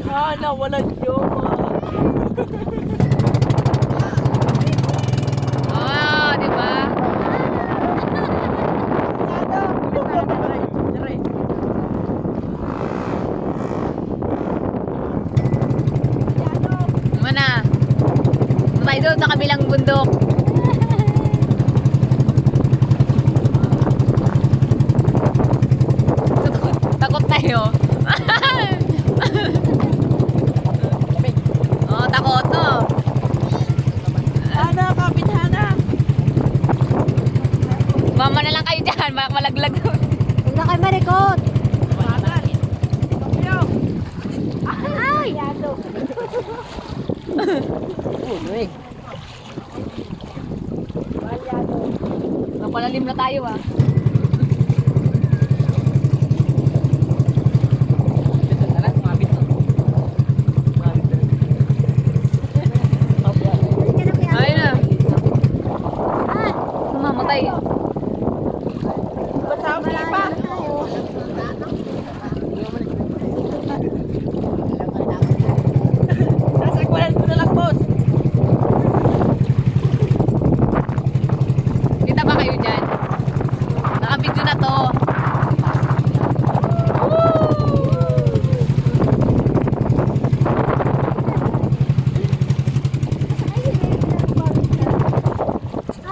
Hala, walang jowa. Ah, di ba? Mana? Tayo doon sa kabilang bundok. Takot tayo. Oh, takot to. Hana, kapit Hana. Mama na lang kayo dyan, malaglag. Huwag na kayo marikot. Bagal. Tokyo. Ay! Yado. Uy. Napalalim na tayo ah. Ayun na. Mamatay. Masabi pa. Sasakwalan ko na lang, boss. Kita ba kayo dyan? Nakabidyo na to.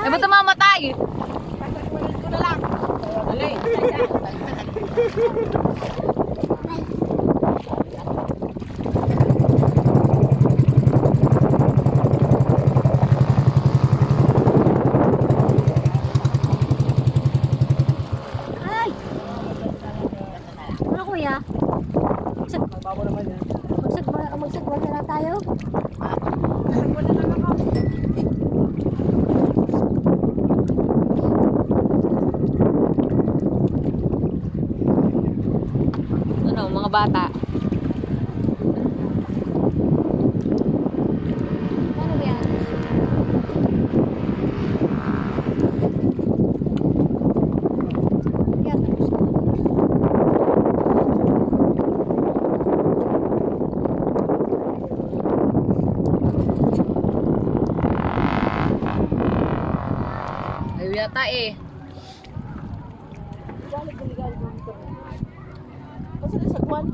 Eh, ba't mamatay? Sasakwalan ko na lang. Okay. Ay! Ano kuya? Magsagwal na lang tayo? Sasakwalan na lang ako. Ano, mga bata. Ano ba yan? Yan. Ayaw yata eh. Kasi nasagwan.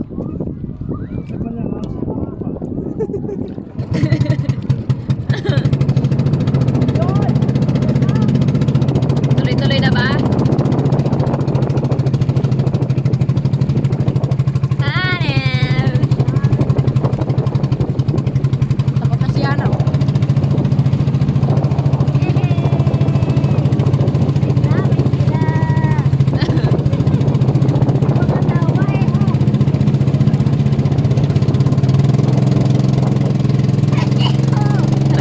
Tuloy-tuloy na ba? Hanep! Takot na si Hana. Grabe sila. Mga tawa eh.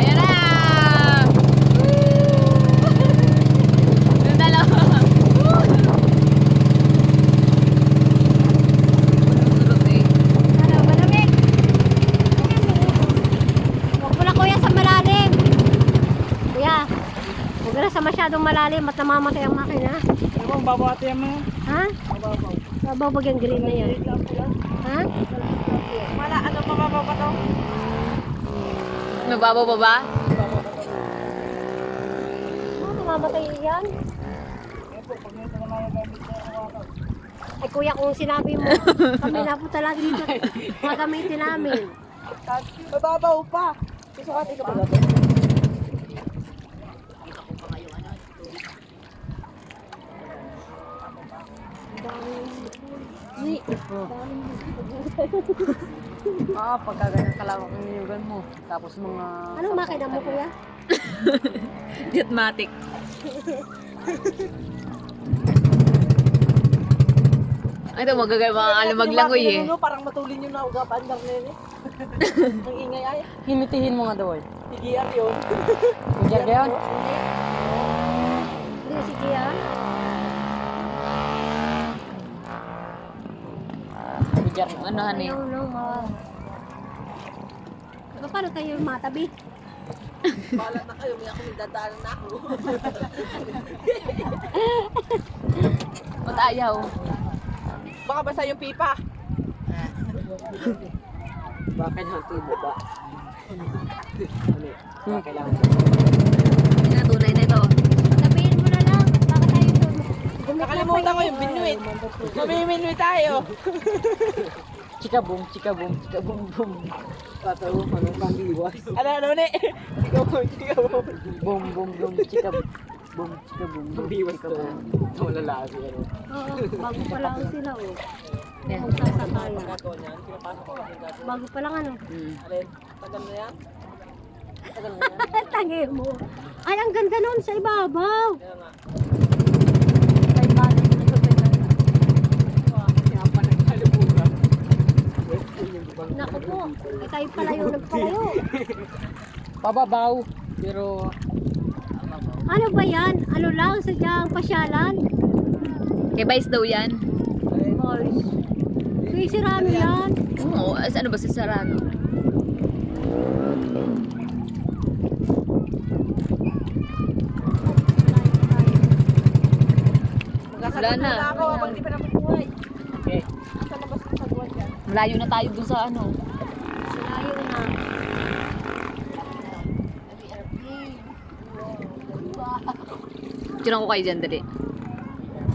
Ayan na! Yung dalawa. Sulot eh. Ano, malamig. Huwag mo na kuya sa malalim. Kuya, huwag na sa masyadong malalim at namamatay ang makina. Ano bang babati yan mo? Ha? Mababaw. Babawag yung green na yan. Ha? Wala, ano mababaw pa to? Mababaw pa ba? Mamamatay yan? Ay kuya, kung sinabi mo, kami na po talaga dito gagamitin namin. Mababaw pa. Susukati ka pa ba? Pagka ganyan kalawang ang niyugan mo. Tapos mga... Anong makina mo kuya? Jetmatic. Ay, ito magagay mga alamaglangoy eh. Parang matulin yung naugapan lang nila eh. Ang ingay ay. Himitihin mo nga daw eh. Higiyan yun. Diyan ka yun? Hindi si Gia. Diyan, ano han eh. Ayaw nang paano tayo matabi? Bahala na kayo, may ako may dadaanan na ako. Ba't ayaw? Baka basa yung pipa. Bakit hanto yung baba? Kailangan. Hindi na tunay na ito. Sabihin mo na lang. Baka tayo doon. Nakalimutan ko yung binuit. Mamiminoy tayo. Chika boom, chika boom, chika boom boom. Tatawa pa nung pangiwas. Ano ne? Chika boom, chika boom. Boom, boom, boom, chika boom. Boom, chika boom, boom. Pangiwas to. Ito lalaki ano. Oo, bago pa lang sila oh. Yan. Magsasakayan. Bago pa lang ano. Alin? Tagal na yan? Tagal na yan? Tangin mo. Ay, ang ganda nun sa ibabaw. Kaya nga. Kay balik na sa pagkala. Kaya pa nagkalimutan. Naku po, eh, kayo pala yung nagpalayo. Pababaw. Pero Ano ba yan? Ano lang, sadyang pasyalan? Kay Vice daw yan. Boys. Kay Sirano yan. Oo, ano ba si Sarano? Wala na. ako habang di pa nabubuhay. Okay. Sa labas ng sagwan yan. Malayo na tayo dun sa ano. Layo na. Tirang ko kayo dyan, dali.